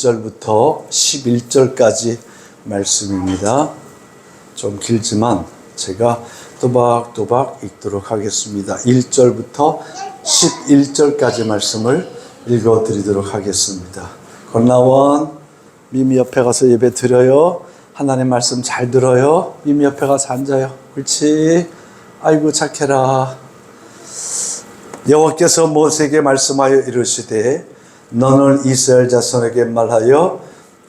1절부터 11절까지 말씀입니다. 좀 길지만 제가 또박또박 읽도록 하겠습니다. 1절부터 11절까지 말씀을 읽어드리도록 하겠습니다. 권나원, 미미 옆에 가서 예배 드려요. 하나님 말씀 잘 들어요. 미미 옆에 가서 앉아요. 옳지. 아이고 착해라. 여호와께서 모세에게 말씀하여 이르시되 너는 이스라엘 자손에게 말하여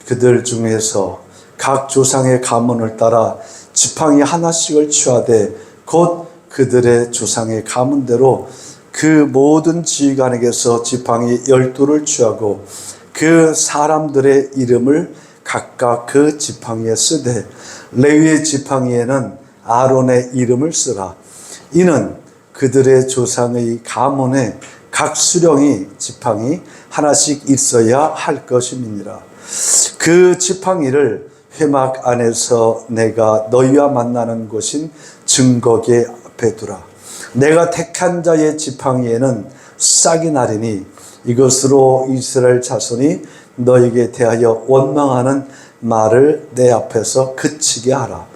그들 중에서 각 조상의 가문을 따라 지팡이 하나씩을 취하되 곧 그들의 조상의 가문대로 그 모든 지휘관에게서 지팡이 12를 취하고 그 사람들의 이름을 각각 그 지팡이에 쓰되 레위의 지팡이에는 아론의 이름을 쓰라. 이는 그들의 조상의 가문에 각 수령이 지팡이 하나씩 있어야 할 것임이니라. 그 지팡이를 회막 안에서 내가 너희와 만나는 곳인 증거계 앞에 두라. 내가 택한 자의 지팡이에는 싹이 나리니 이것으로 이스라엘 자손이 너에게 대하여 원망하는 말을 내 앞에서 그치게 하라.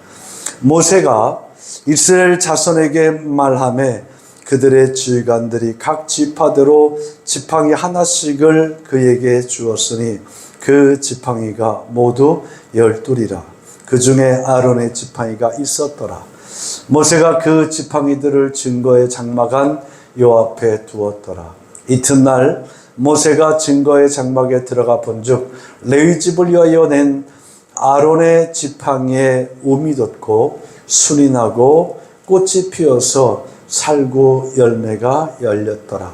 모세가 이스라엘 자손에게 말하며 그들의 지휘관들이 각 지파대로 지팡이 하나씩을 그에게 주었으니 그 지팡이가 모두 12이라. 그 중에 아론의 지팡이가 있었더라. 모세가 그 지팡이들을 증거의 장막 요 앞에 두었더라. 이튿날 모세가 증거의 장막에 들어가 본즉 레위 집을 위하여 낸 아론의 지팡이에 움이 돋고 순이 나고 꽃이 피어서 살구 열매가 열렸더라.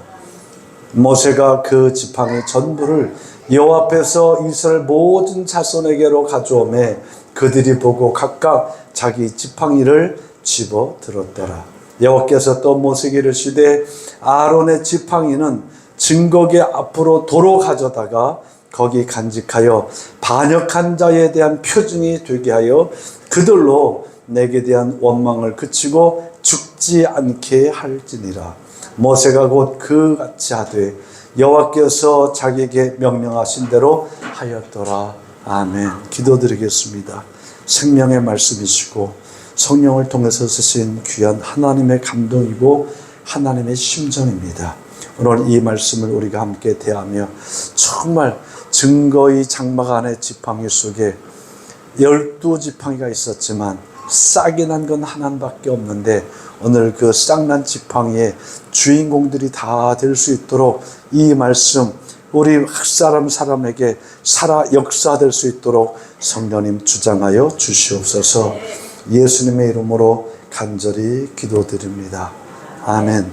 모세가 그 지팡이 전부를 여호와 앞에서 이스라엘 모든 자손에게로 가져오매 그들이 보고 각각 자기 지팡이를 집어 들었더라. 여호와께서 또 모세에게 이르시되 아론의 지팡이는 증거계 앞으로 도로 가져다가 거기 간직하여 반역한 자에 대한 표징이 되게 하여 그들로 내게 대한 원망을 그치고 죽지 않게 할지니라. 모세가 곧 그같이 하되 여호와께서 자기에게 명령하신 대로 하였더라. 아멘. 기도드리겠습니다. 생명의 말씀이시고 성령을 통해서 쓰신 귀한 하나님의 감동이고 하나님의 심정입니다. 오늘 이 말씀을 우리가 함께 대하며 정말 증거의 장막 안에 지팡이 속에 12지팡이가 있었지만 싹이 난 건 하나밖에 없는데 오늘 그 싹난 지팡이의 주인공들이 다 될 수 있도록 이 말씀 우리 사람에게 살아 역사될 수 있도록 성령님 주장하여 주시옵소서. 예수님의 이름으로 간절히 기도드립니다. 아멘.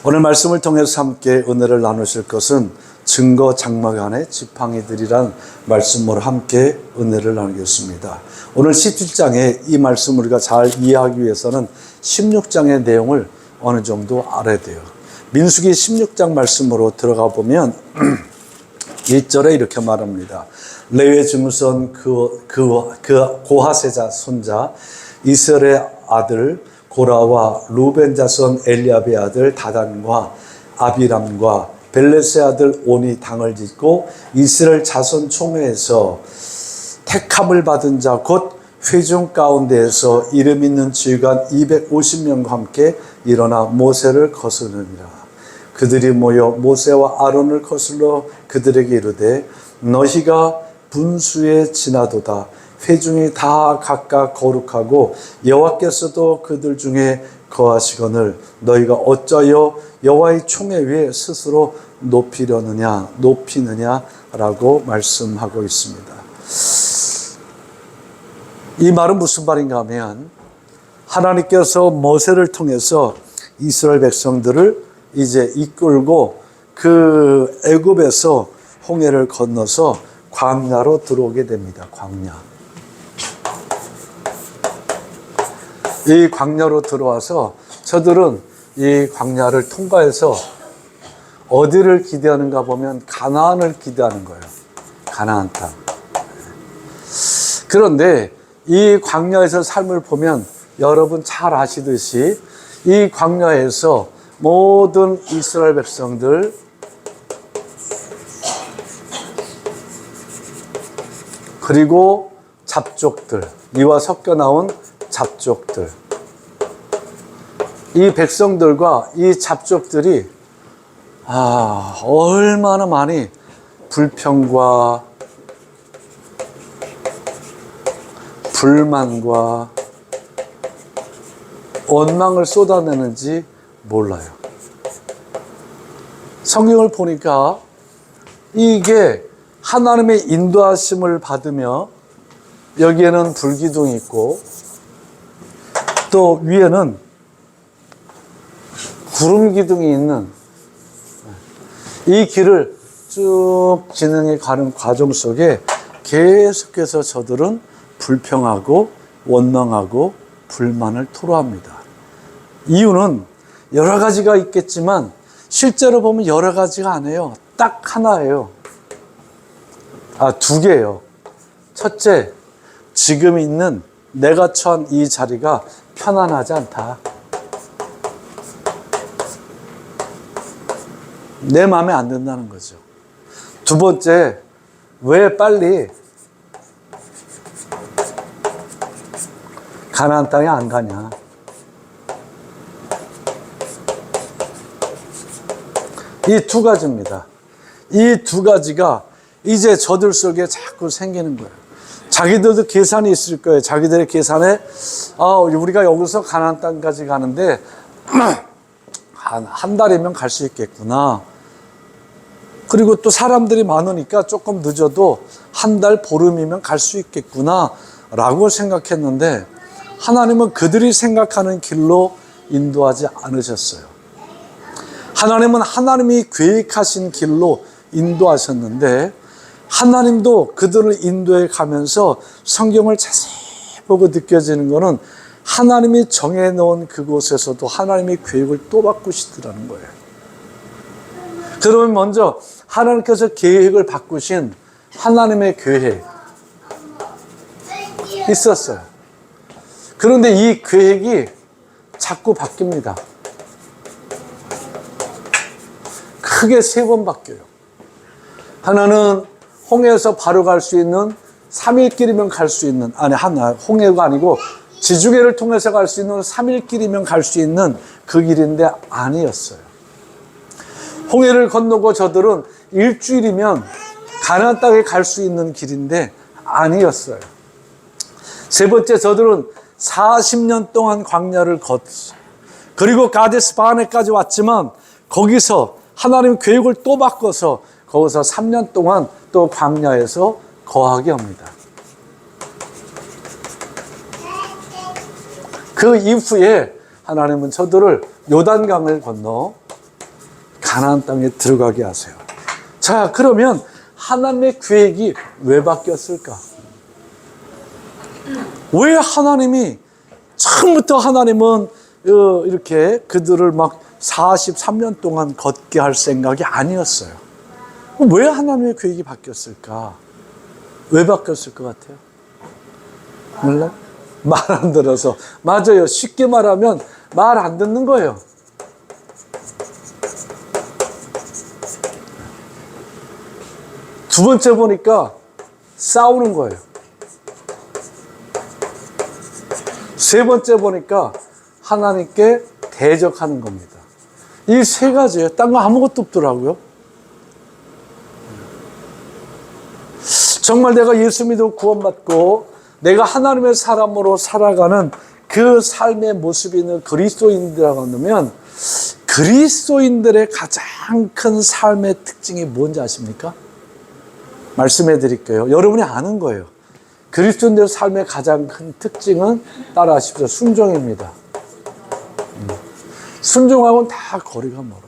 오늘 말씀을 통해서 함께 은혜를 나누실 것은 증거 장막 안에 지팡이들이란 말씀으로 함께 은혜를 나누겠습니다. 오늘 17장의 이 말씀 우리가 잘 이해하기 위해서는 16장의 내용을 어느 정도 알아야 돼요. 민수기 16장 말씀으로 들어가 보면 1절에 이렇게 말합니다. 레위의 증손 그 고하세자 손자 이스라엘의 아들 고라와 루벤 자손 엘리압의 아들 다단과 아비람과 벨렛의 아들 온이 당을 짓고 이스라엘 자손 총회에서 택함을 받은 자 곧 회중 가운데에서 이름 있는 지휘관 250명과 함께 일어나 모세를 거스르니라. 그들이 모여 모세와 아론을 거슬러 그들에게 이르되 너희가 분수에 지나도다. 회중이 다 각각 거룩하고 여호와께서도 그들 중에 거하시거늘 너희가 어쩌여 여호와의 총회 위에 스스로 높이느냐라고 말씀하고 있습니다. 이 말은 무슨 말인가 하면 하나님께서 모세를 통해서 이스라엘 백성들을 이제 이끌고 그 애굽에서 홍해를 건너서 광야로 들어오게 됩니다. 광야. 이 광야로 들어와서 저들은 이 광야를 통과해서 어디를 기대하는가 보면 가나안을 기대하는 거예요. 가나안 땅. 그런데 이 광야에서 삶을 보면 여러분 잘 아시듯이 이 광야에서 모든 이스라엘 백성들 그리고 잡족들, 이와 섞여 나온 잡족들. 이 백성들과 이 잡족들이 얼마나 많이 불평과 불만과 원망을 쏟아내는지 몰라요. 성경을 보니까 이게 하나님의 인도하심을 받으며 여기에는 불기둥이 있고 또 위에는 구름 기둥이 있는 이 길을 쭉 진행해 가는 과정 속에 계속해서 저들은 불평하고 원망하고 불만을 토로합니다. 이유는 여러 가지가 있겠지만 실제로 보면 여러 가지가 아니에요. 딱 하나예요. 두 개예요. 첫째, 지금 있는 내가 처한 이 자리가 편안하지 않다. 내 마음에 안 든다는 거죠. 두 번째, 왜 빨리 가나안 땅에 안 가냐. 이 두 가지입니다. 이 두 가지가 이제 저들 속에 자꾸 생기는 거예요. 자기들도 계산이 있을 거예요. 자기들의 계산에 우리가 여기서 가나안 땅까지 가는데 한 달이면 갈 수 있겠구나. 그리고 또 사람들이 많으니까 조금 늦어도 한 달 보름이면 갈 수 있겠구나 라고 생각했는데 하나님은 그들이 생각하는 길로 인도하지 않으셨어요. 하나님은 하나님이 계획하신 길로 인도하셨는데 하나님도 그들을 인도해 가면서 성경을 자세히 보고 느껴지는 것은 하나님이 정해놓은 그곳에서도 하나님의 계획을 또 바꾸시더라는 거예요. 그러면 먼저 하나님께서 계획을 바꾸신 하나님의 계획 있었어요. 그런데 이 계획이 자꾸 바뀝니다. 크게 3번 바뀌어요. 하나는 홍해에서 바로 갈 수 있는 3일 길이면 갈 수 있는, 홍해가 아니고 지중해를 통해서 갈 수 있는 3일 길이면 갈 수 있는 그 길인데 아니었어요. 홍해를 건너고 저들은 일주일이면 가나안 땅에 갈 수 있는 길인데 아니었어요. 세 번째, 저들은 40년 동안 광야를 걷었어요. 그리고 가데스 바네까지 왔지만 거기서 하나님 계획을 또 바꿔서 거기서 3년 동안 또 광야에서 거하게 합니다. 그 이후에 하나님은 저들을 요단강을 건너 가나안 땅에 들어가게 하세요. 자, 그러면 하나님의 계획이 왜 바뀌었을까? 왜 하나님이 처음부터 하나님은 이렇게 그들을 막 43년 동안 걷게 할 생각이 아니었어요. 왜 하나님의 계획이 바뀌었을까? 왜 바뀌었을 것 같아요? 몰라? 말 안 들어서. 맞아요. 쉽게 말하면 말 안 듣는 거예요. 두 번째 보니까 싸우는 거예요. 세 번째 보니까 하나님께 대적하는 겁니다. 이 세 가지예요. 딴 거 아무것도 없더라고요. 정말 내가 예수 믿고 구원받고 내가 하나님의 사람으로 살아가는 그 삶의 모습이 있는 그리스도인들이라고 하면 그리스도인들의 가장 큰 삶의 특징이 뭔지 아십니까? 말씀해 드릴게요. 여러분이 아는 거예요. 그리스도인들의 삶의 가장 큰 특징은 따라하십시오. 순종입니다. 순종하고는 다 거리가 멀어요.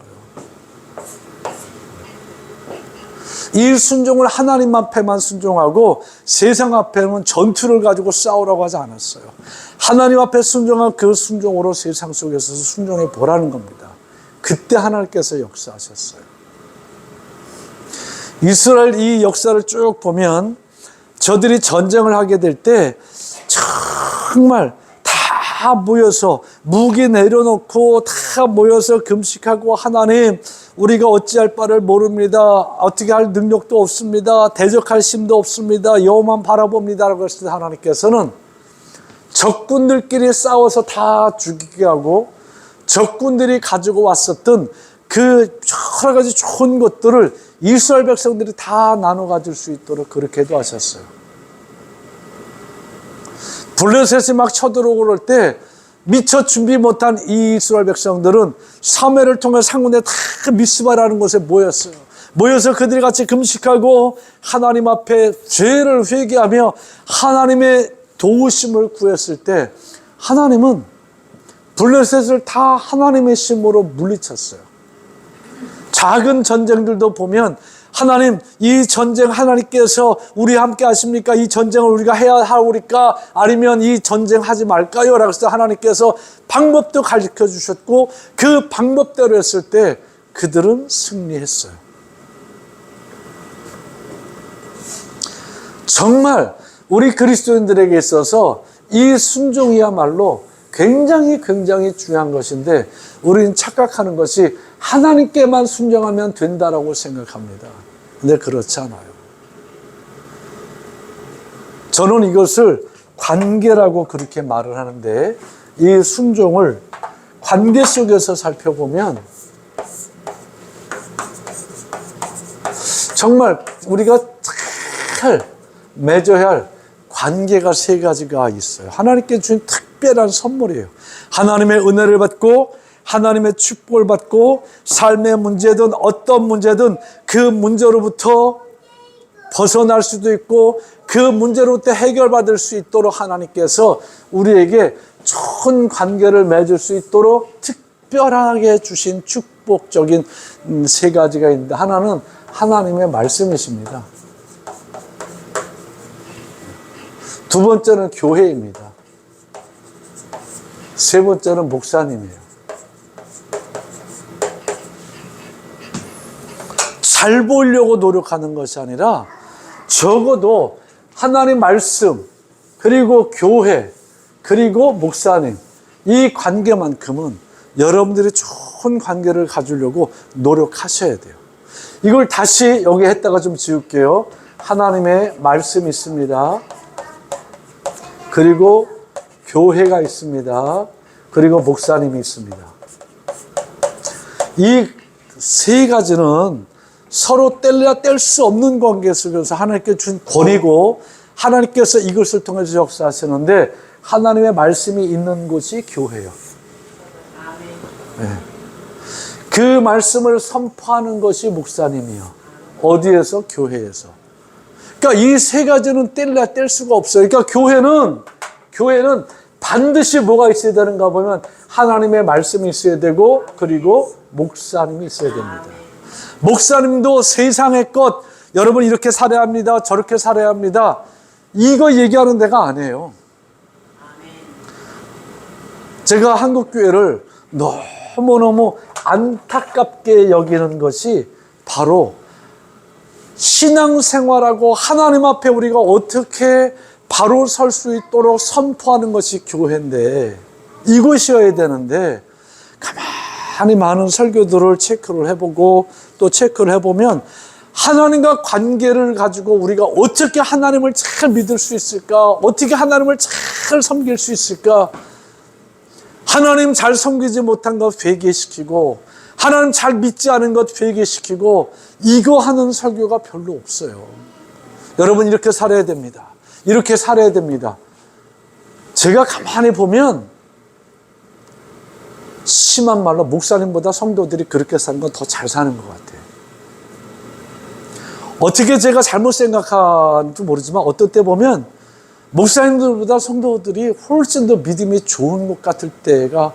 이 순종을 하나님 앞에만 순종하고 세상 앞에는 전투를 가지고 싸우라고 하지 않았어요. 하나님 앞에 순종한 그 순종으로 세상 속에서 순종해 보라는 겁니다. 그때 하나님께서 역사하셨어요. 이스라엘 이 역사를 쭉 보면 저들이 전쟁을 하게 될 때 정말 다 모여서 무기 내려놓고 다 모여서 금식하고 하나님 우리가 어찌할 바를 모릅니다. 어떻게 할 능력도 없습니다. 대적할 힘도 없습니다. 여호만 바라봅니다. 라고 했을 때 하나님께서는 적군들끼리 싸워서 다 죽이게 하고 적군들이 가지고 왔었던 그 여러 가지 좋은 것들을 이스라엘 백성들이 다 나눠 가질 수 있도록 그렇게도 하셨어요. 블레셋이 막 쳐들어오고 그럴 때 미처 준비 못한 이 이스라엘 백성들은 사무엘을 통해 상군에 다 미스바라는 곳에 모였어요. 모여서 그들이 같이 금식하고 하나님 앞에 죄를 회개하며 하나님의 도우심을 구했을 때 하나님은 블레셋을 다 하나님의 힘으로 물리쳤어요. 작은 전쟁들도 보면 하나님, 이 전쟁 하나님께서 우리 함께 하십니까? 이 전쟁을 우리가 해야 하오리까? 아니면 이 전쟁 하지 말까요? 라고 해서 하나님께서 방법도 가르쳐 주셨고 그 방법대로 했을 때 그들은 승리했어요. 정말 우리 그리스도인들에게 있어서 이 순종이야말로 굉장히 중요한 것인데 우리는 착각하는 것이 하나님께만 순종하면 된다라고 생각합니다. 근데 그렇지 않아요. 저는 이것을 관계라고 그렇게 말을 하는데 이 순종을 관계 속에서 살펴보면 정말 우리가 잘 맺어야 할 관계가 세 가지가 있어요. 하나님께 주신 특별한 선물이에요. 하나님의 은혜를 받고 하나님의 축복을 받고 삶의 문제든 어떤 문제든 그 문제로부터 벗어날 수도 있고 그 문제로부터 해결받을 수 있도록 하나님께서 우리에게 좋은 관계를 맺을 수 있도록 특별하게 주신 축복적인 세 가지가 있는데 하나는 하나님의 말씀이십니다. 두 번째는 교회입니다. 세 번째는 목사님이에요. 잘 보이려고 노력하는 것이 아니라 적어도 하나님 말씀 그리고 교회 그리고 목사님 이 관계만큼은 여러분들이 좋은 관계를 가지려고 노력하셔야 돼요. 이걸 다시 여기 했다가 좀 지울게요. 하나님의 말씀이 있습니다. 그리고 교회가 있습니다. 그리고 목사님이 있습니다. 이 세 가지는 서로 뗄래야 뗄 수 없는 관계 속에서 하나님께 준 권위고 하나님께서 이것을 통해서 역사하시는데 하나님의 말씀이 있는 곳이 교회예요. 네. 그 말씀을 선포하는 것이 목사님이요. 어디에서? 교회에서. 그러니까 이 세 가지는 뗄래야 뗄 수가 없어요. 그러니까 교회는 반드시 뭐가 있어야 되는가 보면 하나님의 말씀이 있어야 되고 그리고 목사님이 있어야 됩니다. 목사님도 세상의 것 여러분 이렇게 살아야 합니다. 저렇게 살아야 합니다. 이거 얘기하는 데가 아니에요. 제가 한국교회를 너무너무 안타깝게 여기는 것이 바로 신앙생활하고 하나님 앞에 우리가 어떻게 바로 설 수 있도록 선포하는 것이 교회인데 이것이어야 되는데 가만히 많은 설교들을 체크를 해보고 또 체크를 해보면 하나님과 관계를 가지고 우리가 어떻게 하나님을 잘 믿을 수 있을까? 어떻게 하나님을 잘 섬길 수 있을까? 하나님 잘 섬기지 못한 것 회개시키고 하나님 잘 믿지 않은 것 회개시키고 이거 하는 설교가 별로 없어요. 여러분 이렇게 살아야 됩니다. 이렇게 살아야 됩니다. 제가 가만히 보면 심한 말로 목사님보다 성도들이 그렇게 사는 건 더 잘 사는 것 같아요. 어떻게 제가 잘못 생각하는지 모르지만 어떤 때 보면 목사님들보다 성도들이 훨씬 더 믿음이 좋은 것 같을 때가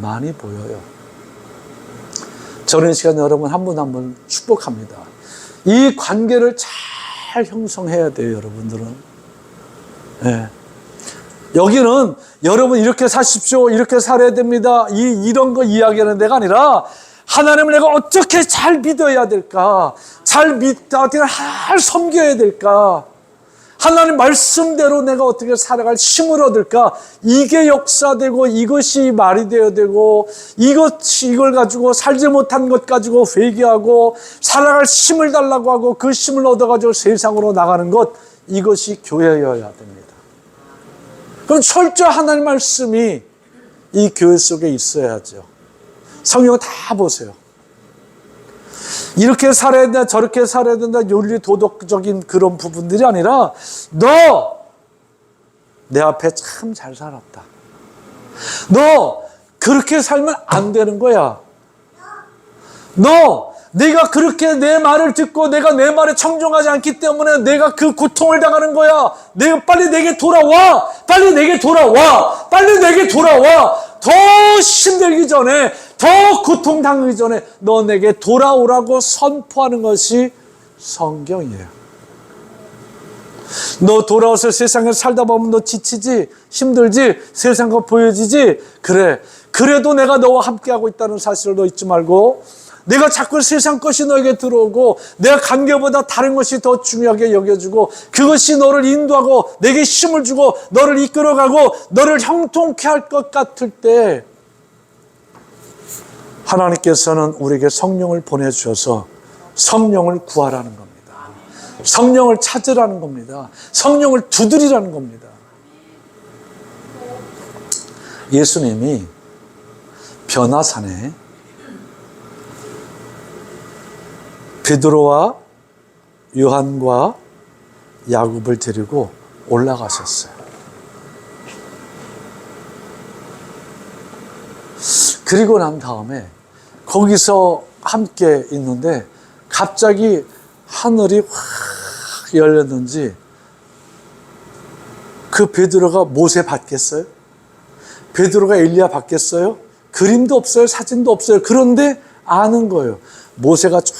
많이 보여요. 저는 이 시간 여러분 한 분 한 분 축복합니다. 이 관계를 잘 형성해야 돼요, 여러분들은. 네. 여기는 여러분 이렇게 사십시오, 이렇게 살아야 됩니다. 이런 거 이야기하는 데가 아니라 하나님을 내가 어떻게 잘 믿어야 될까? 잘 섬겨야 될까? 하나님 말씀대로 내가 어떻게 살아갈 힘을 얻을까? 이게 역사되고 이것이 말이 되어야 되고 이걸 가지고 살지 못한 것 가지고 회개하고 살아갈 힘을 달라고 하고 그 힘을 얻어가지고 세상으로 나가는 것, 이것이 교회여야 됩니다. 그럼 철저히 하나님 말씀이 이 교회 속에 있어야죠. 성경 다 보세요. 이렇게 살아야 된다, 저렇게 살아야 된다, 윤리 도덕적인 그런 부분들이 아니라 너 내 앞에 참 잘 살았다. 너 그렇게 살면 안 되는 거야. 너 내가 그렇게 내 말을 듣고 내가 내 말에 청종하지 않기 때문에 내가 그 고통을 당하는 거야. 내가 빨리 내게 돌아와. 빨리 내게 돌아와. 빨리 내게 돌아와. 더 힘들기 전에, 더 고통당하기 전에 너 내게 돌아오라고 선포하는 것이 성경이에요. 너 돌아와서 세상에 살다 보면 너 지치지, 힘들지, 세상과 보여지지. 그래, 그래도 내가 너와 함께하고 있다는 사실을 너 잊지 말고, 내가 자꾸 세상 것이 너에게 들어오고 내가 관계보다 다른 것이 더 중요하게 여겨지고 그것이 너를 인도하고 내게 힘을 주고 너를 이끌어가고 너를 형통케 할 것 같을 때, 하나님께서는 우리에게 성령을 보내주셔서 성령을 구하라는 겁니다. 성령을 찾으라는 겁니다. 성령을 두드리라는 겁니다. 예수님이 변화산에 베드로와 요한과 야곱을 데리고 올라가셨어요. 그리고 난 다음에 거기서 함께 있는데 갑자기 하늘이 확 열렸는지 그 베드로가 모세 받겠어요? 베드로가 엘리야 받겠어요? 그림도 없어요. 사진도 없어요. 그런데 아는 거예요. 모세가 쫙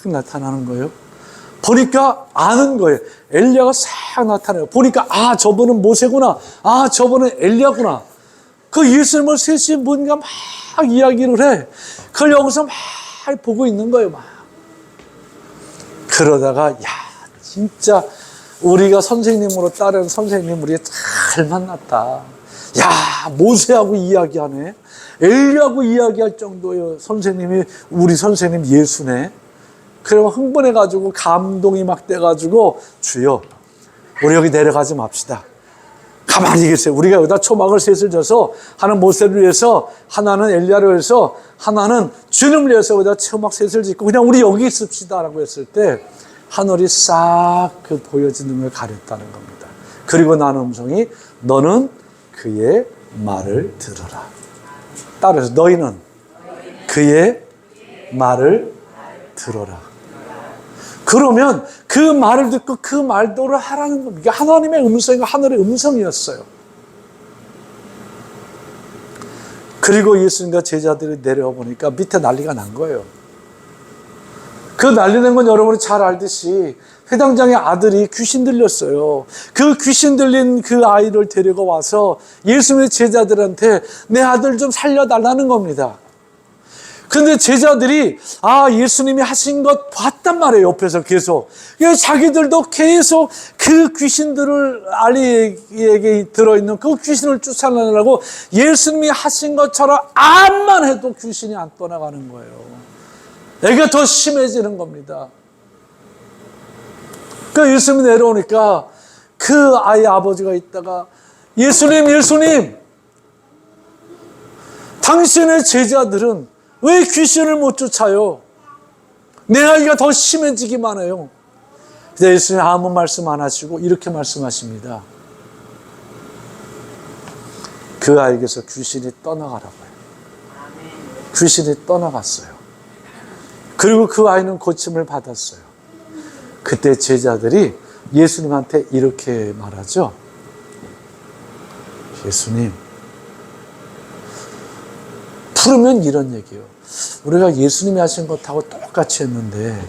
나타나는 거예요. 보니까 아는 거예요. 엘리야가 싹 나타나요. 보니까 아, 저분은 모세구나. 아, 저분은 엘리야구나. 그 예수님을 셋이 뭔가 막 이야기를 해. 그걸 여기서 막 보고 있는 거예요. 막. 그러다가 야, 진짜 우리가 선생님으로 따른 선생님 우리 잘 만났다. 야, 모세하고 이야기하네. 엘리야하고 이야기할 정도의 선생님이 우리 선생님 예수네. 그러면 흥분해가지고 감동이 막 돼가지고 주여, 우리 여기 내려가지 맙시다. 가만히 계세요. 우리가 여기다 초막을 셋을 져서 하나는 모세를 위해서, 하나는 엘리야를 위해서, 하나는 주님을 위해서 여기다 초막 셋을 짓고 그냥 우리 여기 있읍시다라고 했을 때 하늘이 싹 그 보여지는 걸 가렸다는 겁니다. 그리고 나는 음성이 너는 그의 말을 들어라. 따라서 너희는 그의 말을 들어라. 그러면 그 말을 듣고 그 말대로 하라는 겁니다. 하나님의 음성이 하늘의 음성이었어요. 그리고 예수님과 제자들이 내려와 보니까 밑에 난리가 난 거예요. 그 난리 난 건 여러분이 잘 알듯이 회당장의 아들이 귀신 들렸어요. 그 귀신 들린 그 아이를 데리고 와서 예수님의 제자들한테 내 아들 좀 살려달라는 겁니다. 근데 제자들이 예수님이 하신 것 봤단 말이에요. 옆에서 계속. 자기들도 계속 그 귀신들을, 아리에게 들어있는 그 귀신을 쫓아내려고 예수님이 하신 것처럼 암만 해도 귀신이 안 떠나가는 거예요. 애가 더 심해지는 겁니다. 그러니까 예수님이 내려오니까 그 아이 아버지가 있다가 예수님, 당신의 제자들은 왜 귀신을 못 쫓아요? 내 아이가 더 심해지기만 해요. 근데 예수님 아무 말씀 안 하시고 이렇게 말씀하십니다. 그 아이에게서 귀신이 떠나가라고요. 귀신이 떠나갔어요. 그리고 그 아이는 고침을 받았어요. 그때 제자들이 예수님한테 이렇게 말하죠. 예수님, 풀으면 이런 얘기예요. 우리가 예수님이 하신 것하고 똑같이 했는데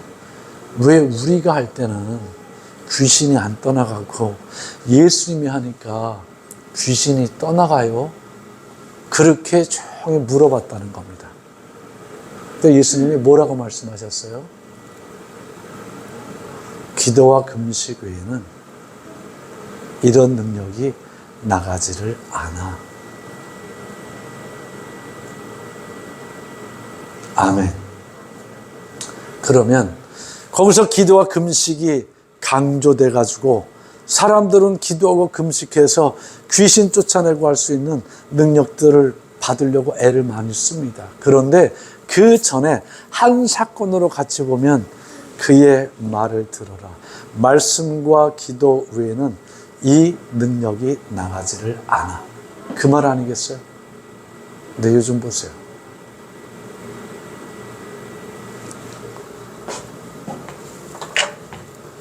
왜 우리가 할 때는 귀신이 안 떠나가고 예수님이 하니까 귀신이 떠나가요? 그렇게 조용히 물어봤다는 겁니다. 근데 예수님이 뭐라고 말씀하셨어요? 기도와 금식 외에는 이런 능력이 나가지를 않아. 아멘. 그러면 거기서 기도와 금식이 강조돼 가지고 사람들은 기도하고 금식해서 귀신 쫓아내고 할 수 있는 능력들을 받으려고 애를 많이 씁니다. 그런데 그 전에 한 사건으로 같이 보면 그의 말을 들어라. 말씀과 기도 외에는 이 능력이 나가지를 않아. 그 말 아니겠어요? 근데 요즘 보세요.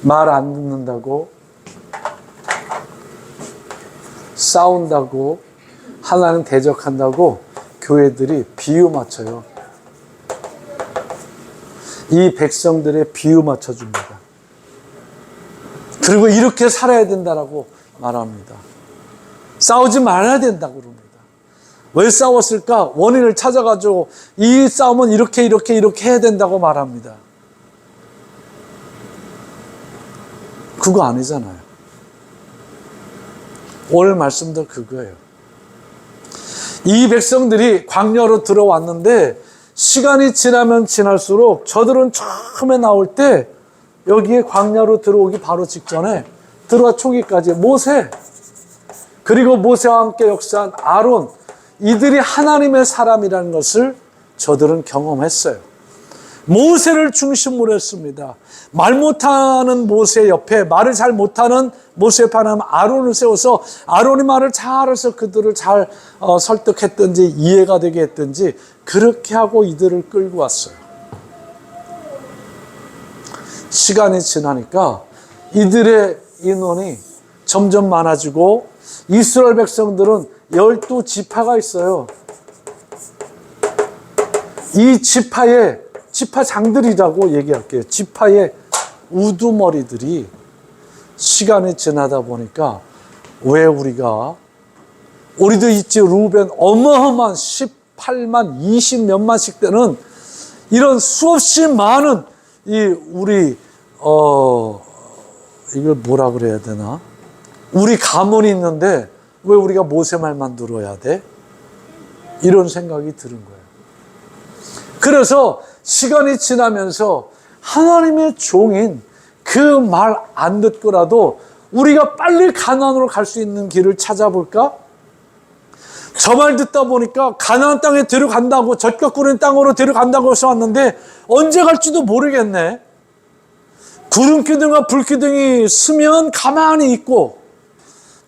말 안 듣는다고, 싸운다고, 하나님 대적한다고 교회들이 비유 맞춰요. 이 백성들의 비유 맞춰줍니다. 그리고 이렇게 살아야 된다라고 말합니다. 싸우지 말아야 된다고 그럽니다. 왜 싸웠을까? 원인을 찾아가지고 이 싸움은 이렇게 해야 된다고 말합니다. 그거 아니잖아요. 오늘 말씀도 그거예요. 이 백성들이 광야로 들어왔는데 시간이 지나면 지날수록 저들은 처음에 나올 때 여기에 광야로 들어오기 바로 직전에 들어와 초기까지 모세, 그리고 모세와 함께 역사한 아론, 이들이 하나님의 사람이라는 것을 저들은 경험했어요. 모세를 중심으로 했습니다. 말 못하는 모세 옆에 말을 잘 못하는 모세 옆에 하나님 아론을 세워서 아론이 말을 잘해서 그들을 잘 설득했든지 이해가 되게 했든지 그렇게 하고 이들을 끌고 왔어요. 시간이 지나니까 이들의 인원이 점점 많아지고 이스라엘 백성들은 12지파가 있어요. 이 지파장들이라고 얘기할게요. 지파의 우두머리들이 시간이 지나다 보니까 왜 우리도 있지, 루벤 어마어마한 18만 20몇만씩 되는 이런 수없이 많은 이걸 뭐라 그래야 되나? 우리 가문이 있는데 왜 우리가 모세 말만 들어야 돼? 이런 생각이 드는 거예요. 그래서 시간이 지나면서 하나님의 종인 그 말 안 듣고라도 우리가 빨리 가나안으로 갈 수 있는 길을 찾아볼까? 저 말 듣다 보니까 가나안 땅에 데려간다고, 젖격구른 땅으로 데려간다고 해서 왔는데 언제 갈지도 모르겠네. 구름기둥과 불기둥이 쓰면 가만히 있고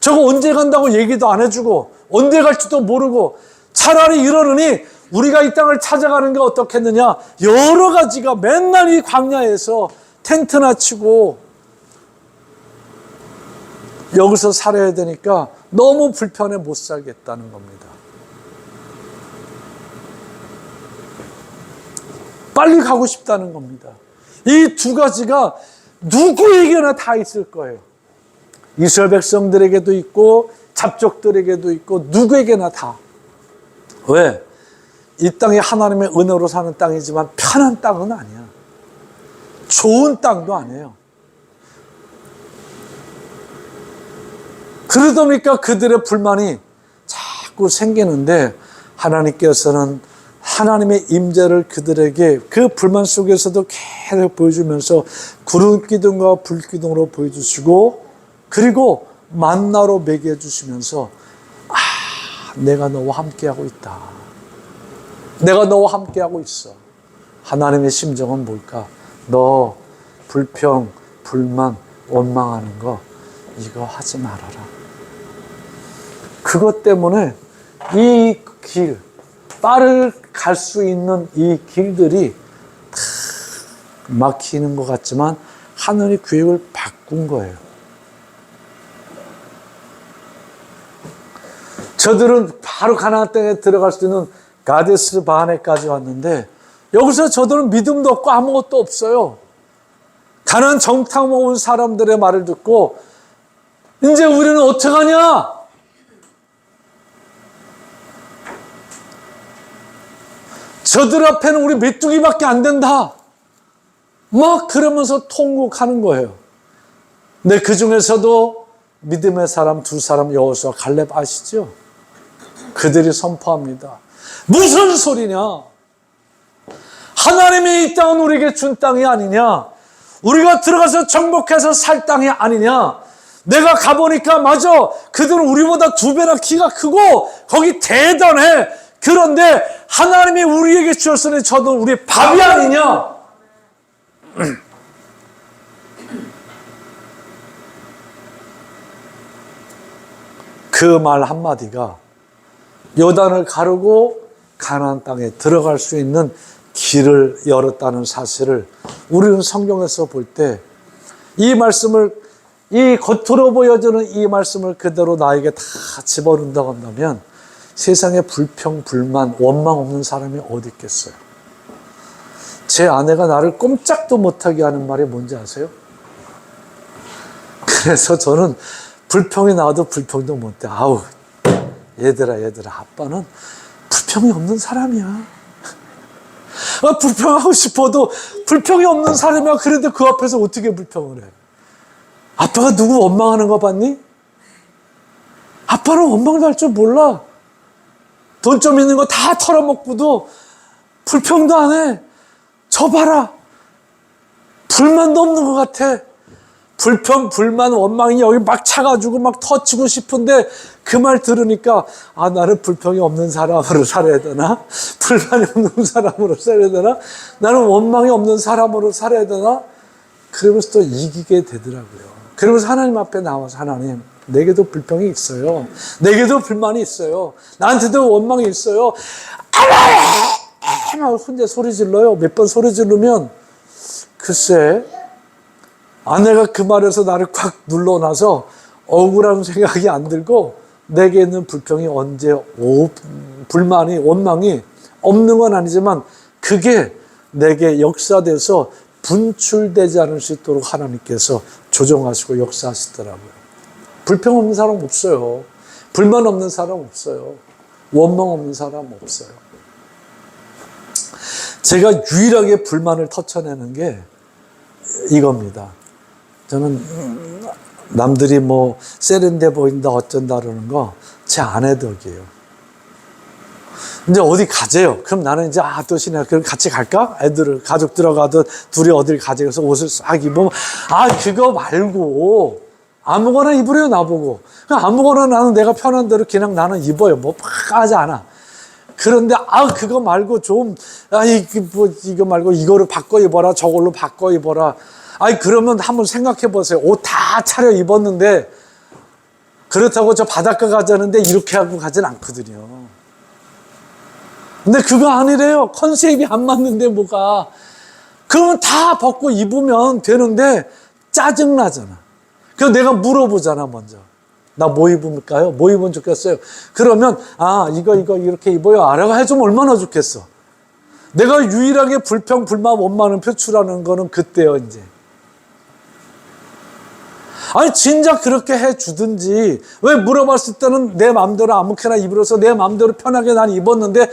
저거 언제 간다고 얘기도 안 해주고 언제 갈지도 모르고 차라리 이러느니 우리가 이 땅을 찾아가는 게 어떻겠느냐. 여러 가지가 맨날 이 광야에서 텐트나 치고 여기서 살아야 되니까 너무 불편해 못 살겠다는 겁니다. 빨리 가고 싶다는 겁니다. 이 두 가지가 누구에게나 다 있을 거예요. 이스라엘 백성들에게도 있고 잡족들에게도 있고 누구에게나 다. 왜? 이 땅이 하나님의 은혜로 사는 땅이지만 편한 땅은 아니야. 좋은 땅도 아니에요. 그러다 보니까 그들의 불만이 자꾸 생기는데 하나님께서는 하나님의 임재를 그들에게 그 불만 속에서도 계속 보여주면서 구름 기둥과 불 기둥으로 보여주시고 그리고 만나로 먹여 주시면서 내가 너와 함께하고 있다. 내가 너와 함께하고 있어. 하나님의 심정은 뭘까? 너 불평, 불만, 원망하는 거 이거 하지 말아라. 그것 때문에 이 길, 빠르게 갈 수 있는 이 길들이 다 막히는 것 같지만 하늘이 계획을 바꾼 거예요. 저들은 바로 가나안 땅에 들어갈 수 있는 가데스 바네까지 왔는데 여기서 저들은 믿음도 없고 아무것도 없어요. 가나안 정탐 온 사람들의 말을 듣고 이제 우리는 어떡하냐? 저들 앞에는 우리 메뚜기밖에 안 된다. 막 그러면서 통곡하는 거예요. 근데 그 중에서도 믿음의 사람 두 사람 여호수아 갈렙 아시죠? 그들이 선포합니다. 무슨 소리냐? 하나님이 이 땅은 우리에게 준 땅이 아니냐? 우리가 들어가서 정복해서 살 땅이 아니냐? 내가 가보니까 맞아. 그들은 우리보다 2배나 키가 크고 거기 대단해. 그런데 하나님이 우리에게 주었으니 저도 우리 밥이 아니냐? 그 말 한마디가 요단을 가르고 가나안 땅에 들어갈 수 있는 길을 열었다는 사실을 우리는 성경에서 볼 때 이 말씀을, 이 겉으로 보여주는 이 말씀을 그대로 나에게 다 집어넣는다고 한다면 세상에 불평, 불만, 원망 없는 사람이 어디 있겠어요? 제 아내가 나를 꼼짝도 못하게 하는 말이 뭔지 아세요? 그래서 저는 불평이 나와도 불평도 못해. 아우, 얘들아, 아빠는 불평이 없는 사람이야. 불평하고 싶어도 불평이 없는 사람이야. 그런데 그 앞에서 어떻게 불평을 해? 아빠가 누구 원망하는 거 봤니? 아빠는 원망도 할 줄 몰라. 돈 좀 있는 거 다 털어먹고도 불평도 안 해. 저 봐라. 불만도 없는 것 같아. 불평, 불만, 원망이 여기 막 차가지고 막 터치고 싶은데 그 말 들으니까 아, 나는 불평이 없는 사람으로 살아야 되나? 불만이 없는 사람으로 살아야 되나? 나는 원망이 없는 사람으로 살아야 되나? 그러면서 또 이기게 되더라고요. 그러면서 하나님 앞에 나와서 하나님, 내게도 불평이 있어요. 내게도 불만이 있어요. 나한테도 원망이 있어요. 막 혼자 소리 질러요. 몇 번 소리 지르면 글쎄 아내가 그 말에서 나를 콱 눌러놔서 억울한 생각이 안 들고 내게 있는 불평이 언제 불만이 원망이 없는 건 아니지만 그게 내게 역사돼서 분출되지 않을 수 있도록 하나님께서 조정하시고 역사하시더라고요. 불평 없는 사람 없어요. 불만 없는 사람 없어요. 원망 없는 사람 없어요. 제가 유일하게 불만을 터쳐내는 게 이겁니다. 저는 남들이 뭐 세련돼 보인다 어쩐다 그러는 거 제 아내 덕이에요. 이제 어디 가재요. 그럼 나는 이제 또 신나 그럼 같이 갈까? 애들을 가족 들어가도 둘이 어딜 가재 그래서 옷을 싹 입으면 그거 말고 아무거나 입으래요 나보고. 그냥 아무거나 나는 내가 편한 대로 그냥 나는 입어요. 뭐 하지 않아. 그런데 그거 말고 좀 이거 말고 이거를 바꿔 입어라 저걸로 바꿔 입어라. 그러면 한번 생각해 보세요. 옷 다 차려 입었는데 그렇다고 저 바닷가 가자는데 이렇게 하고 가진 않거든요. 근데 그거 아니래요. 컨셉이 안 맞는데 뭐가. 그러면 다 벗고 입으면 되는데 짜증나잖아. 그래서 내가 물어보잖아 먼저. 나 뭐 입을까요? 뭐 입으면 좋겠어요? 그러면 이거 이렇게 입어요. 알아가 해주면 얼마나 좋겠어. 내가 유일하게 불평, 불만, 원망을 표출하는 거는 그때요 이제. 진작 그렇게 해주든지 왜 물어봤을 때는 내 마음대로 아무렇게나 입으러서 내 마음대로 편하게 난 입었는데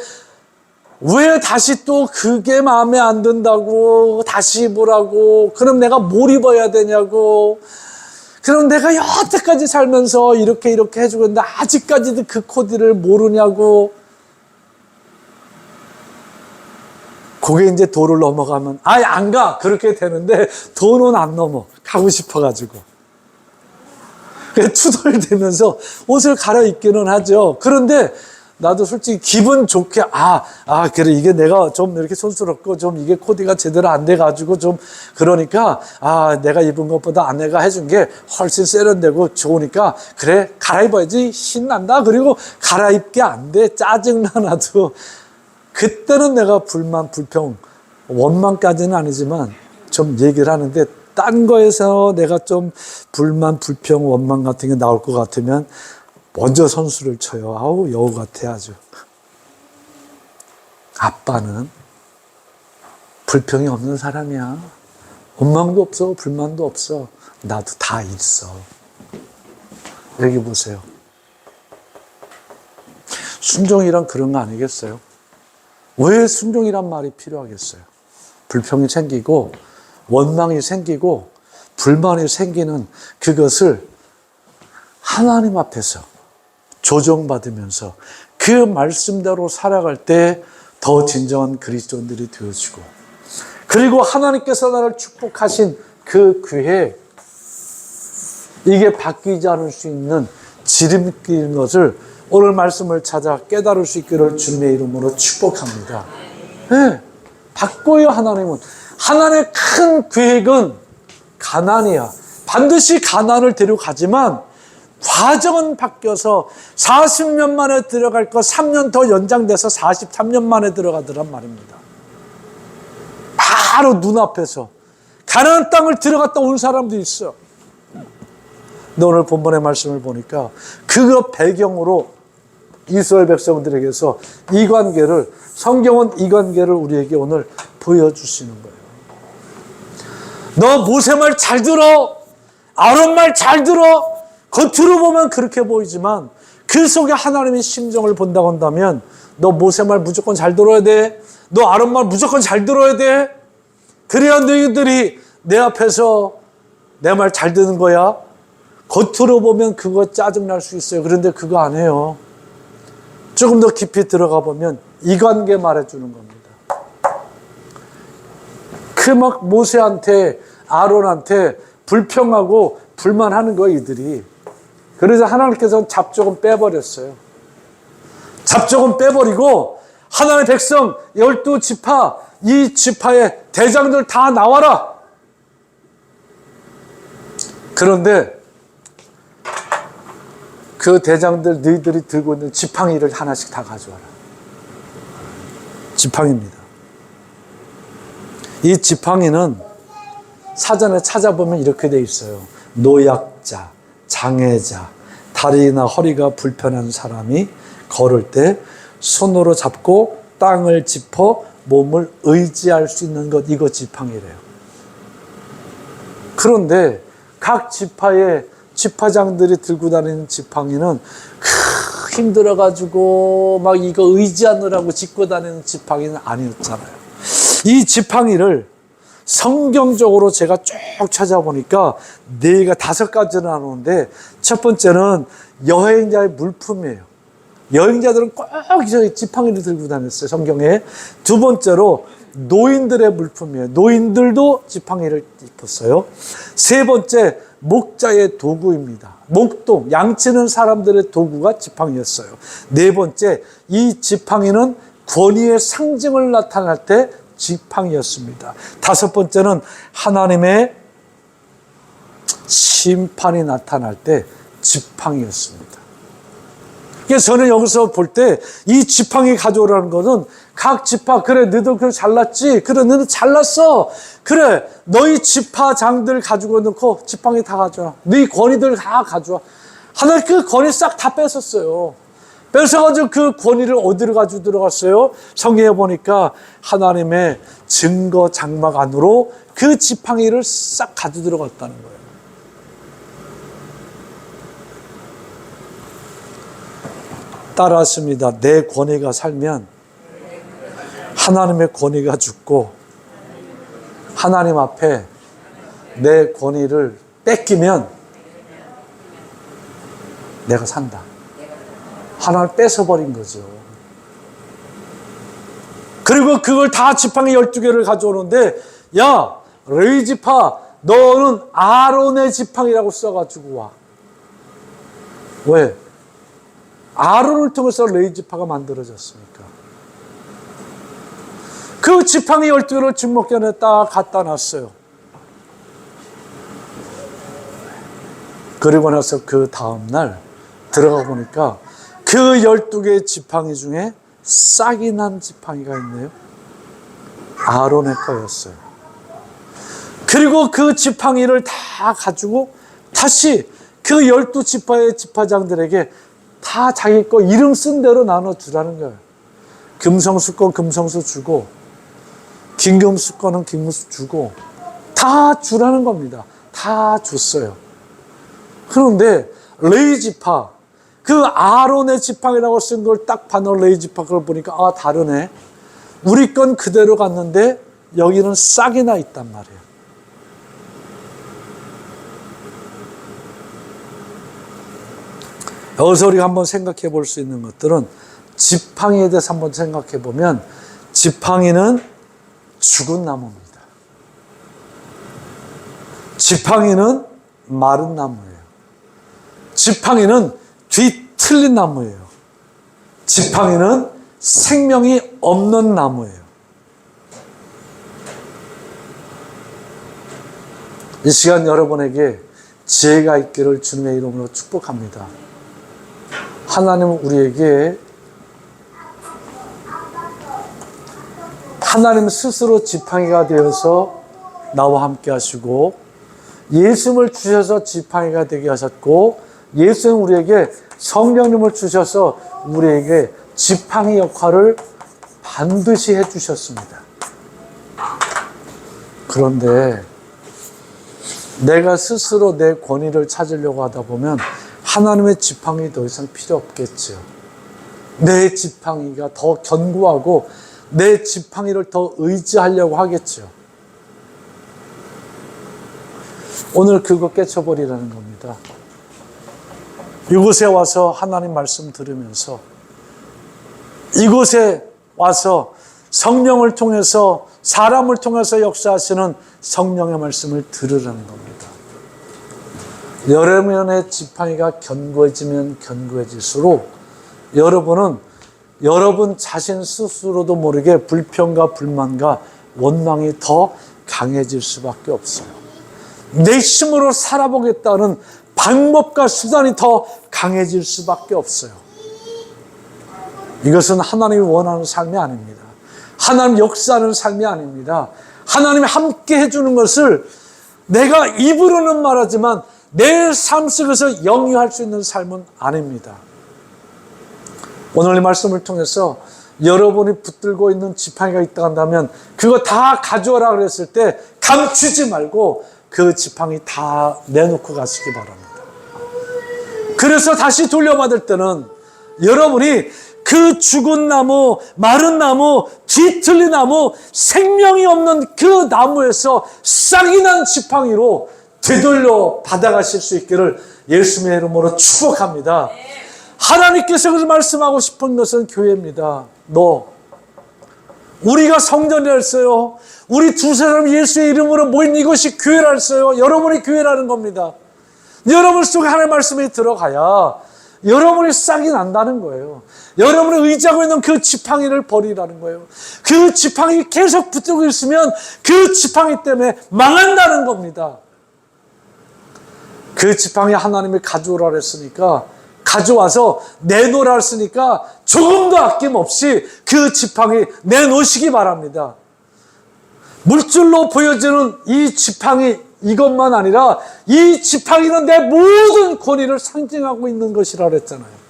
왜 다시 또 그게 마음에 안 든다고 다시 입으라고 그럼 내가 뭘 입어야 되냐고 그럼 내가 여태까지 살면서 이렇게 해주고 있는데 아직까지도 그 코디를 모르냐고 그게 이제 도를 넘어가면 안 가 그렇게 되는데 도는 안 넘어 가고 싶어가지고 투덜대면서 옷을 갈아입기는 하죠. 그런데 나도 솔직히 기분 좋게 그래 이게 내가 좀 이렇게 촌스럽고 좀 이게 코디가 제대로 안 돼가지고 좀 그러니까 내가 입은 것보다 아내가 해준 게 훨씬 세련되고 좋으니까 그래 갈아입어야지 신난다. 그리고 갈아입게 안 돼 짜증나 나도. 그때는 내가 불만 불평 원망까지는 아니지만 좀 얘기를 하는데 딴 거에서 내가 좀 불만 불평 원망 같은 게 나올 것 같으면 먼저 선수를 쳐요. 여우 같아 아주. 아빠는 불평이 없는 사람이야. 원망도 없어 불만도 없어. 나도 다 있어. 여기 보세요. 순종이란 그런 거 아니겠어요? 왜 순종이란 말이 필요하겠어요? 불평이 생기고 원망이 생기고 불만이 생기는 그것을 하나님 앞에서 조정받으면서 그 말씀대로 살아갈 때 더 진정한 그리스도인들이 되어지고, 그리고 하나님께서 나를 축복하신 그 교회, 이게 바뀌지 않을 수 있는 지름길인 것을 오늘 말씀을 찾아 깨달을 수 있기를 주님의 이름으로 축복합니다. 네, 바꿔요. 하나님은. 하나님의 큰 계획은 가나안이야. 반드시 가나안을 데려가지만 과정은 바뀌어서 40년 만에 들어갈 거 3년 더 연장돼서 43년 만에 들어가더란 말입니다. 바로 눈앞에서 가나안 땅을 들어갔다 온 사람도 있어. 근데 오늘 본문의 말씀을 보니까 그 배경으로 이스라엘 백성들에게서 이 관계를, 성경은 이 관계를 우리에게 오늘 보여주시는 거예요. 너 모세 말 잘 들어, 아론 말 잘 들어. 겉으로 보면 그렇게 보이지만 그 속에 하나님의 심정을 본다고 한다면 너 모세 말 무조건 잘 들어야 돼. 너 아론 말 무조건 잘 들어야 돼. 그래야 너희들이 내 앞에서 내 말 잘 듣는 거야. 겉으로 보면 그거 짜증날 수 있어요. 그런데 그거 안 해요. 조금 더 깊이 들어가 보면 이 관계 말해주는 겁니다. 그 막 모세한테, 아론한테 불평하고 불만하는 거예요, 이들이. 그래서 하나님께서는 잡조금 빼버렸어요. 잡조금 빼버리고 하나님의 백성 12지파, 이 지파의 대장들 다 나와라. 그런데 그 대장들, 너희들이 들고 있는 지팡이를 하나씩 다 가져와라. 지팡이입니다. 이 지팡이는 사전에 찾아보면 이렇게 돼 있어요. 노약자, 장애자, 다리나 허리가 불편한 사람이 걸을 때 손으로 잡고 땅을 짚어 몸을 의지할 수 있는 것, 이거 지팡이래요. 그런데 각 지파의 지파장들이 들고 다니는 지팡이는 힘들어가지고 막 이거 의지하느라고 짚고 다니는 지팡이는 아니었잖아요. 이 지팡이를 성경적으로 제가 쭉 찾아보니까 5가지를 나누는데, 첫 번째는 여행자의 물품이에요. 여행자들은 꼭 지팡이를 들고 다녔어요, 성경에. 두 번째로 노인들의 물품이에요. 노인들도 지팡이를 입었어요. 세 번째, 목자의 도구입니다. 목동, 양치는 사람들의 도구가 지팡이였어요. 네 번째, 이 지팡이는 권위의 상징을 나타낼 때 지팡이였습니다. 다섯 번째는 하나님의 심판이 나타날 때 지팡이였습니다. 그래서 저는 여기서 볼 때 이 지팡이 가져오라는 것은 각 지파, 그래 너희들 그래 잘났지, 그래 너희들 잘났어, 그래 너희 지파장들 가지고 놓고 지팡이 다 가져와, 너희 권위들 다 가져와. 하나님 그 권위 싹 다 뺏었어요. 뺏어가지고 그 권위를 어디로 가지고 들어갔어요? 성경에 보니까 하나님의 증거 장막 안으로 그 지팡이를 싹 가지고 들어갔다는 거예요. 따라했습니다. 내 권위가 살면 하나님의 권위가 죽고, 하나님 앞에 내 권위를 뺏기면 내가 산다. 하나를 뺏어버린 거죠. 그리고 그걸 다 지팡이 12개를 가져오는데, 야 레위 지파 너는 아론의 지팡이라고 써가지고 와. 왜? 아론을 통해서 레위 지파가 만들어졌으니까. 그 지팡이 12개를 진목견에 딱 갖다 놨어요. 그리고 나서 그 다음날 들어가 보니까 그 12개의 지팡이 중에 싹이 난 지팡이가 있네요. 아론의 거였어요. 그리고 그 지팡이를 다 가지고 다시 그 12지파의 지파장들에게 다 자기 거 이름 쓴 대로 나눠주라는 거예요. 금성수 거 금성수 주고, 김금수 거는 김금수 주고, 다 주라는 겁니다. 다 줬어요. 그런데 레위 지파, 그 아론의 지팡이라고 쓴 걸 딱 봐놓은 레위 지파 걸 보니까 아 다르네. 우리 건 그대로 갔는데 여기는 싹이 나 있단 말이에요. 여기서 우리가 한번 생각해 볼 수 있는 것들은 지팡이에 대해서 한번 생각해 보면 지팡이는 죽은 나무입니다. 지팡이는 마른 나무예요. 지팡이는 뒤틀린 나무예요. 지팡이는 생명이 없는 나무예요. 이 시간 여러분에게 지혜가 있기를 주님의 이름으로 축복합니다. 하나님은 우리에게 하나님 스스로 지팡이가 되어서 나와 함께 하시고 예수님을 주셔서 지팡이가 되게 하셨고 예수는 우리에게 성령님을 주셔서 우리에게 지팡이 역할을 반드시 해주셨습니다. 그런데 내가 스스로 내 권위를 찾으려고 하다 보면 하나님의 지팡이 더 이상 필요 없겠죠. 내 지팡이가 더 견고하고 내 지팡이를 더 의지하려고 하겠죠. 오늘 그거 깨쳐버리라는 겁니다. 이곳에 와서 하나님 말씀 들으면서 이곳에 와서 성령을 통해서 사람을 통해서 역사하시는 성령의 말씀을 들으라는 겁니다. 여러분의 지팡이가 견고해지면 견고해질수록 여러분은 여러분 자신 스스로도 모르게 불평과 불만과 원망이 더 강해질 수밖에 없어요. 내 힘으로 살아보겠다는 방법과 수단이 더 강해질 수밖에 없어요. 이것은 하나님이 원하는 삶이 아닙니다. 하나님 역사하는 삶이 아닙니다. 하나님이 함께 해주는 것을 내가 입으로는 말하지만 내 삶 속에서 영위할 수 있는 삶은 아닙니다. 오늘 이 말씀을 통해서 여러분이 붙들고 있는 지팡이가 있다 한다면 그거 다 가져오라 그랬을 때 감추지 말고 그 지팡이 다 내놓고 가시기 바랍니다. 그래서 다시 돌려받을 때는 여러분이 그 죽은 나무, 마른 나무, 뒤틀린 나무, 생명이 없는 그 나무에서 싹이 난 지팡이로 되돌려 받아가실 수 있기를 예수님의 이름으로 축복합니다. 하나님께서 그래서 말씀하고 싶은 것은 교회입니다. 우리가 성전이랬어요. 우리 두세 사람 예수의 이름으로 모인 이것이 교회랄어요. 여러분이 교회라는 겁니다. 여러분 속에 하나님의 말씀이 들어가야 여러분이 싹이 난다는 거예요. 여러분이 의지하고 있는 그 지팡이를 버리라는 거예요. 그 지팡이 계속 붙들고 있으면 그 지팡이 때문에 망한다는 겁니다. 그 지팡이 하나님이 가져오라 그랬으니까 가져와서 내놓으라 했으니까 조금도 아낌없이 그 지팡이 내놓으시기 바랍니다. 물질로 보여지는 이 지팡이 이것만 아니라 이 지팡이는 내 모든 권위를 상징하고 있는 것이라 그랬잖아요.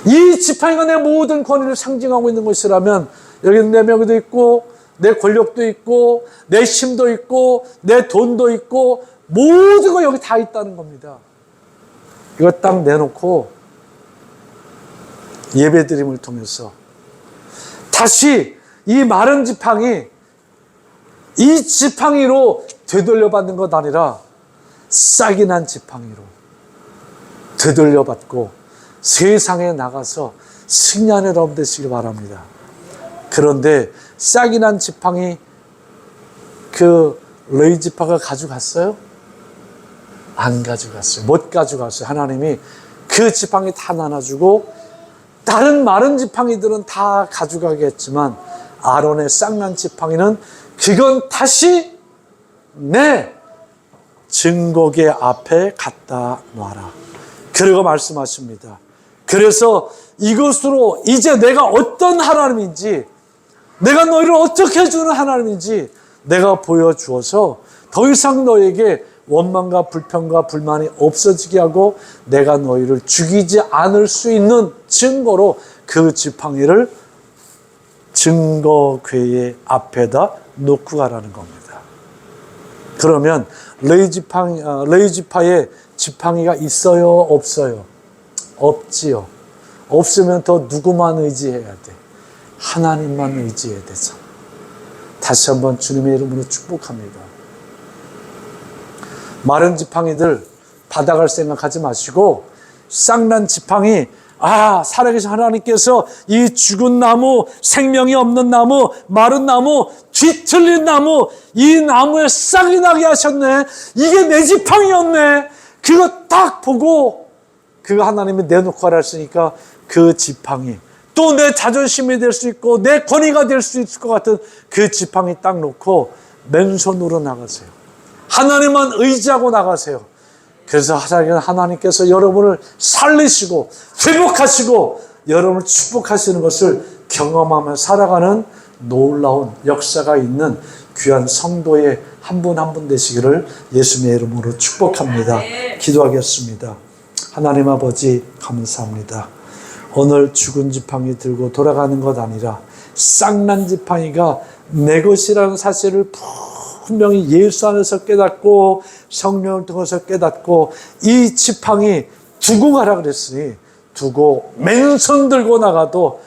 이 지팡이가 내 모든 권위를 상징하고 있는 것이라면 여기는 내 명예도 있고 내 권력도 있고 내 힘도 있고 내 돈도 있고 모든 거 여기 다 있다는 겁니다. 이거 딱 내놓고 예배드림을 통해서 다시 이 마른 지팡이 이 지팡이로 되돌려받는 것 아니라 싹이 난 지팡이로 되돌려받고 세상에 나가서 승리하는 여러분 되시기 바랍니다. 그런데 싹이 난 지팡이 그 레위 지파가 가져갔어요? 안 가져갔어요. 못 가져갔어요. 하나님이 그 지팡이 다 나눠주고 다른 마른 지팡이들은 다 가져가게 했지만 아론의 싹난 지팡이는 그건 다시 내 증거계 앞에 갖다 놔라. 그리고 말씀하십니다. 그래서 이것으로 이제 내가 어떤 하나님인지 내가 너희를 어떻게 해주는 하나님인지 내가 보여주어서 더 이상 너에게 원망과 불평과 불만이 없어지게 하고 내가 너희를 죽이지 않을 수 있는 증거로 그 지팡이를 증거궤의 앞에다 놓고 가라는 겁니다. 그러면 레위 지파에 지팡이가 있어요? 없어요? 없지요. 없으면 더 누구만 의지해야 돼? 하나님만 의지해야 되죠. 다시 한번 주님의 이름으로 축복합니다. 마른 지팡이들 받아갈 생각하지 마시고 쌍난 지팡이, 살아계신 하나님께서 이 죽은 나무, 생명이 없는 나무, 마른 나무, 뒤틀린 나무, 이 나무에 싹이 나게 하셨네. 이게 내 지팡이였네. 그거 딱 보고 그거 하나님이 내놓고 하라 했으니까 그 지팡이, 또 내 자존심이 될 수 있고 내 권위가 될 수 있을 것 같은 그 지팡이 딱 놓고 맨손으로 나가세요. 하나님만 의지하고 나가세요. 그래서 하나님께서 여러분을 살리시고 회복하시고 여러분을 축복하시는 것을 경험하며 살아가는 놀라운 역사가 있는 귀한 성도의 한 분 한 분 되시기를 예수님의 이름으로 축복합니다. 기도하겠습니다. 하나님 아버지 감사합니다. 오늘 죽은 지팡이 들고 돌아가는 것 아니라 쌍난 지팡이가 내 것이라는 사실을 분명히 예수 안에서 깨닫고 성령을 통해서 깨닫고 이 지팡이 두고 가라 그랬으니 두고 맨손 들고 나가도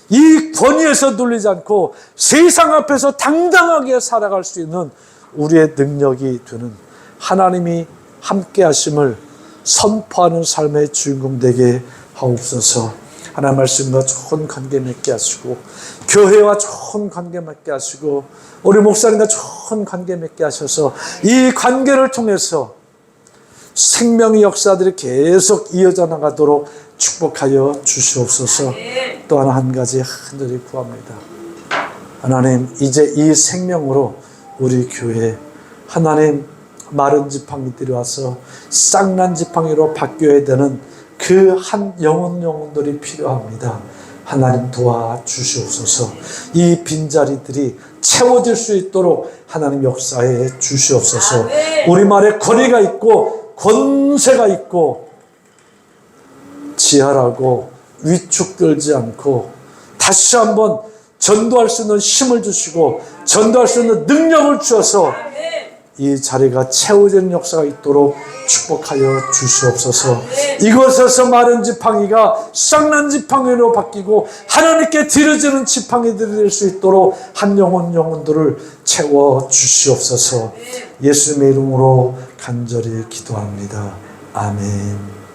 이 권위에서 눌리지 않고 세상 앞에서 당당하게 살아갈 수 있는 우리의 능력이 되는 하나님이 함께 하심을 선포하는 삶의 주인공 되게 하옵소서. 하나님 말씀과 좋은 관계 맺게 하시고 교회와 좋은 관계 맺게 하시고 우리 목사님과 좋은 관계 맺게 하셔서 이 관계를 통해서 생명의 역사들이 계속 이어져 나가도록 축복하여 주시옵소서. 또 하나 한 가지 간절히 구합니다. 하나님, 이제 이 생명으로 우리 교회 하나님 마른 지팡이들이 와서 쌍난 지팡이로 바뀌어야 되는 그 한 영혼들이 필요합니다. 하나님 도와주시옵소서. 이 빈자리들이 채워질 수 있도록 하나님 역사해 주시옵소서. 우리말에 권위가 있고 권세가 있고 지하라고 위축되지 않고 다시 한번 전도할 수 있는 힘을 주시고 전도할 수 있는 능력을 주셔서 이 자리가 채워지는 역사가 있도록 축복하여 주시옵소서. 이곳에서 마른 지팡이가 쌍난 지팡이로 바뀌고 하나님께 드려지는 지팡이들이 될 수 있도록 한 영혼들을 채워 주시옵소서. 예수님의 이름으로 간절히 기도합니다. 아멘.